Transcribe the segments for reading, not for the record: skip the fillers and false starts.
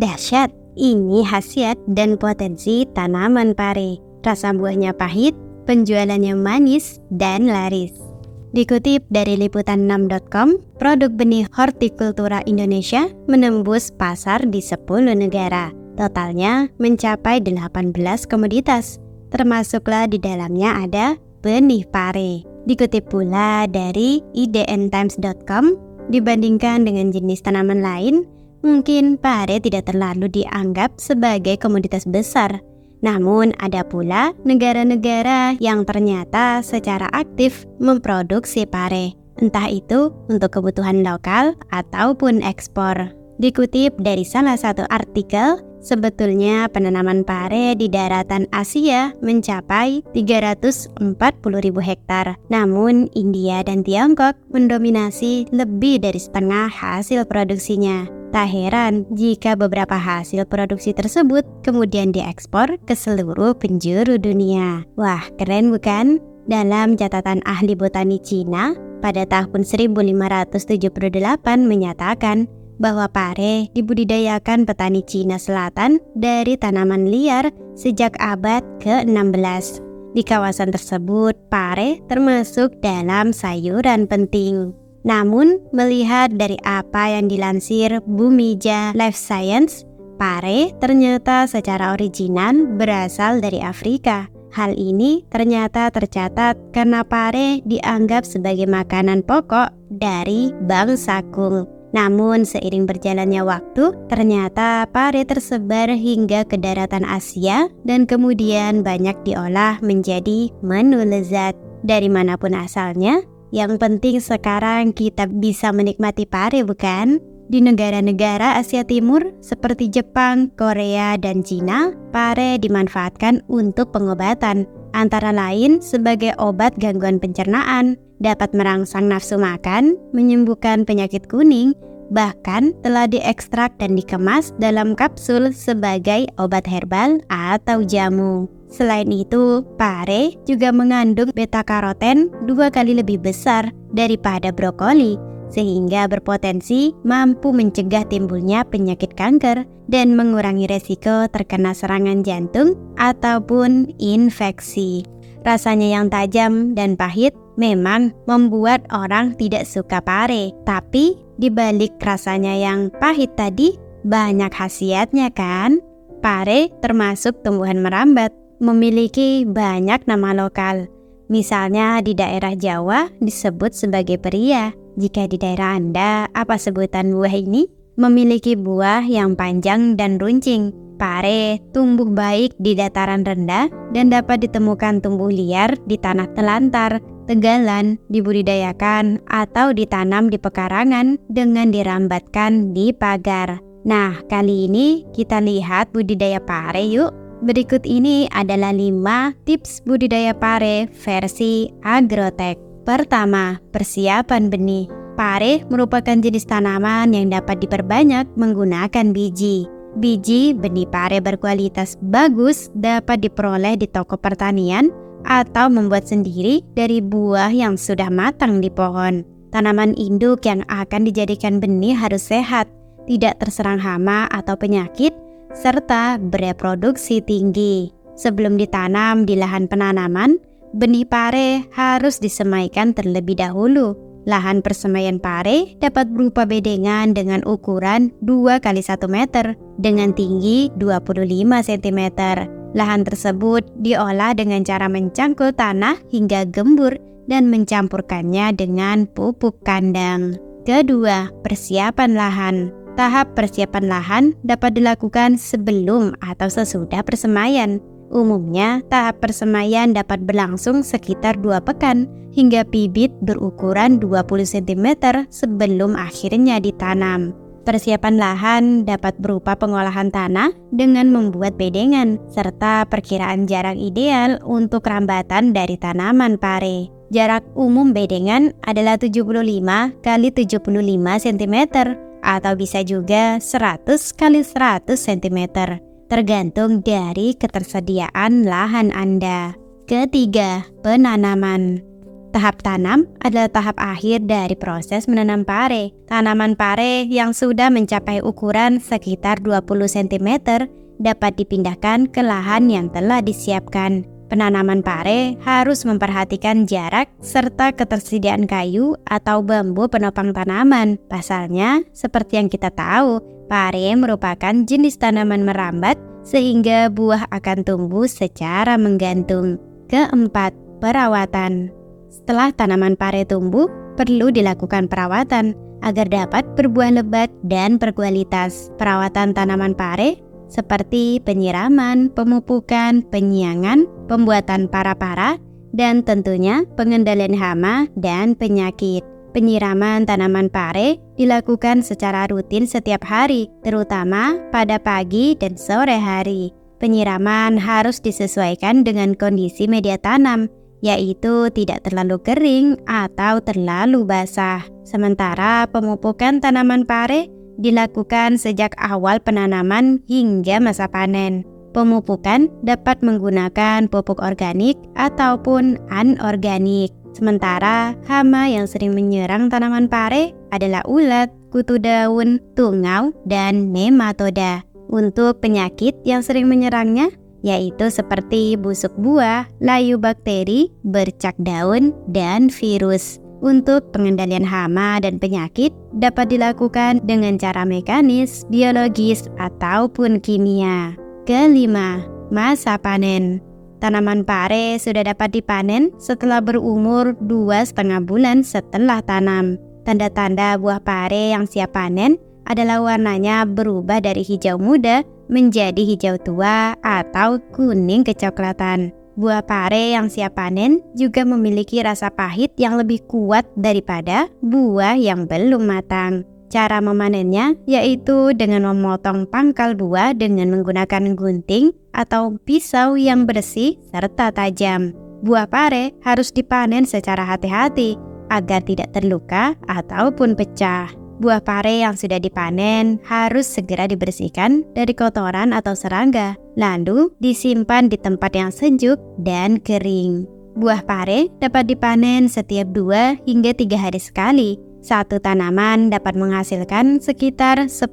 Dahsyat, ini khasiat dan potensi tanaman pare. Rasa buahnya pahit, penjualannya manis dan laris. Dikutip dari liputan6.com, produk benih hortikultura Indonesia menembus pasar di 10 negara. Totalnya mencapai 18 komoditas, termasuklah di dalamnya ada benih pare. Dikutip pula dari idntimes.com, dibandingkan dengan jenis tanaman lain, mungkin pare tidak terlalu dianggap sebagai komoditas besar. Namun ada pula negara-negara yang ternyata secara aktif memproduksi pare, entah itu untuk kebutuhan lokal ataupun ekspor. Dikutip dari salah satu artikel, sebetulnya penanaman pare di daratan Asia mencapai 340.000 hektar. Namun India dan Tiongkok mendominasi lebih dari setengah hasil produksinya. Tak heran jika beberapa hasil produksi tersebut kemudian diekspor ke seluruh penjuru dunia. Wah, keren bukan? Dalam catatan ahli botani Cina, pada tahun 1578 menyatakan bahwa pare dibudidayakan petani Cina Selatan dari tanaman liar sejak abad ke-16. Di kawasan tersebut, pare termasuk dalam sayuran penting. Namun, melihat dari apa yang dilansir Bumija Life Science, pare ternyata secara originan berasal dari Afrika. Hal ini ternyata tercatat karena pare dianggap sebagai makanan pokok dari bangsa Kung. Namun, seiring berjalannya waktu, ternyata pare tersebar hingga ke daratan Asia dan kemudian banyak diolah menjadi menu lezat. Dari manapun asalnya, yang penting sekarang kita bisa menikmati pare, bukan? Di negara-negara Asia Timur seperti Jepang, Korea, dan Cina, pare dimanfaatkan untuk pengobatan, antara lain sebagai obat gangguan pencernaan, dapat merangsang nafsu makan, menyembuhkan penyakit kuning, bahkan telah diekstrak dan dikemas dalam kapsul sebagai obat herbal atau jamu. Selain itu, pare juga mengandung beta-karoten 2 kali lebih besar daripada brokoli, sehingga berpotensi mampu mencegah timbulnya penyakit kanker dan mengurangi resiko terkena serangan jantung ataupun infeksi. Rasanya yang tajam dan pahit memang membuat orang tidak suka pare, tapi di balik rasanya yang pahit tadi banyak khasiatnya kan? Pare termasuk tumbuhan merambat, memiliki banyak nama lokal. Misalnya di daerah Jawa disebut sebagai peria. Jika di daerah Anda, apa sebutan buah ini? Memiliki buah yang panjang dan runcing. Pare tumbuh baik di dataran rendah dan dapat ditemukan tumbuh liar di tanah telantar, tegalan, dibudidayakan atau ditanam di pekarangan dengan dirambatkan di pagar. Nah, kali ini kita lihat budidaya pare yuk. Berikut ini adalah 5 tips budidaya pare versi Agrotech. Pertama, persiapan benih. Pare merupakan jenis tanaman yang dapat diperbanyak menggunakan biji. Biji benih pare berkualitas bagus dapat diperoleh di toko pertanian atau membuat sendiri dari buah yang sudah matang di pohon. Tanaman induk yang akan dijadikan benih harus sehat, tidak terserang hama atau penyakit, serta bereproduksi tinggi. Sebelum ditanam di lahan penanaman, benih pare harus disemaikan terlebih dahulu. Lahan persemaian pare dapat berupa bedengan dengan ukuran 2 x 1 meter dengan tinggi 25 cm. Lahan tersebut diolah dengan cara mencangkul tanah hingga gembur dan mencampurkannya dengan pupuk kandang. Kedua, persiapan lahan. Tahap persiapan lahan dapat dilakukan sebelum atau sesudah persemaian. Umumnya, tahap persemaian dapat berlangsung sekitar 2 pekan hingga bibit berukuran 20 cm sebelum akhirnya ditanam. Persiapan lahan dapat berupa pengolahan tanah dengan membuat bedengan, serta perkiraan jarak ideal untuk rambatan dari tanaman pare. Jarak umum bedengan adalah 75 x 75 cm atau bisa juga 100 x 100 cm. Tergantung dari ketersediaan lahan Anda. Ketiga, penanaman. Tahap tanam adalah tahap akhir dari proses menanam pare. Tanaman pare yang sudah mencapai ukuran sekitar 20 cm dapat dipindahkan ke lahan yang telah disiapkan. Penanaman pare harus memperhatikan jarak serta ketersediaan kayu atau bambu penopang tanaman. Pasalnya, seperti yang kita tahu, pare merupakan jenis tanaman merambat sehingga buah akan tumbuh secara menggantung. Keempat, perawatan. Setelah tanaman pare tumbuh, perlu dilakukan perawatan agar dapat berbuah lebat dan berkualitas. Perawatan tanaman pare seperti penyiraman, pemupukan, penyiangan, pembuatan para-para, dan tentunya pengendalian hama dan penyakit. Penyiraman tanaman pare dilakukan secara rutin setiap hari, terutama pada pagi dan sore hari. Penyiraman harus disesuaikan dengan kondisi media tanam, yaitu tidak terlalu kering atau terlalu basah. Sementara pemupukan tanaman pare dilakukan sejak awal penanaman hingga masa panen. Pemupukan dapat menggunakan pupuk organik ataupun anorganik. Sementara hama yang sering menyerang tanaman pare adalah ulat, kutu daun, tungau, dan nematoda. Untuk penyakit yang sering menyerangnya yaitu seperti busuk buah, layu bakteri, bercak daun, dan virus. Untuk pengendalian hama dan penyakit dapat dilakukan dengan cara mekanis, biologis, ataupun kimia. Kelima, masa panen. Tanaman pare sudah dapat dipanen setelah berumur 2,5 bulan setelah tanam. Tanda-tanda buah pare yang siap panen adalah warnanya berubah dari hijau muda menjadi hijau tua atau kuning kecoklatan. Buah pare yang siap panen juga memiliki rasa pahit yang lebih kuat daripada buah yang belum matang. Cara memanennya yaitu dengan memotong pangkal buah dengan menggunakan gunting atau pisau yang bersih serta tajam. Buah pare harus dipanen secara hati-hati agar tidak terluka ataupun pecah. Buah pare yang sudah dipanen harus segera dibersihkan dari kotoran atau serangga, lalu disimpan di tempat yang sejuk dan kering. Buah pare dapat dipanen setiap 2 hingga 3 hari sekali. Satu tanaman dapat menghasilkan sekitar 10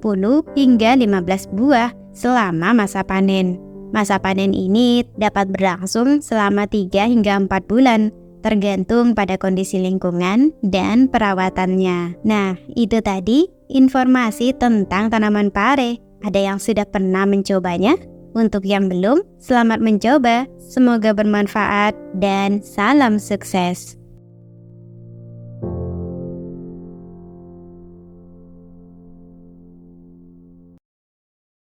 hingga 15 buah selama masa panen. Masa panen ini dapat berlangsung selama 3 hingga 4 bulan. Tergantung pada kondisi lingkungan dan perawatannya. Nah, itu tadi informasi tentang tanaman pare. Ada yang sudah pernah mencobanya? Untuk yang belum, selamat mencoba. Semoga bermanfaat dan salam sukses.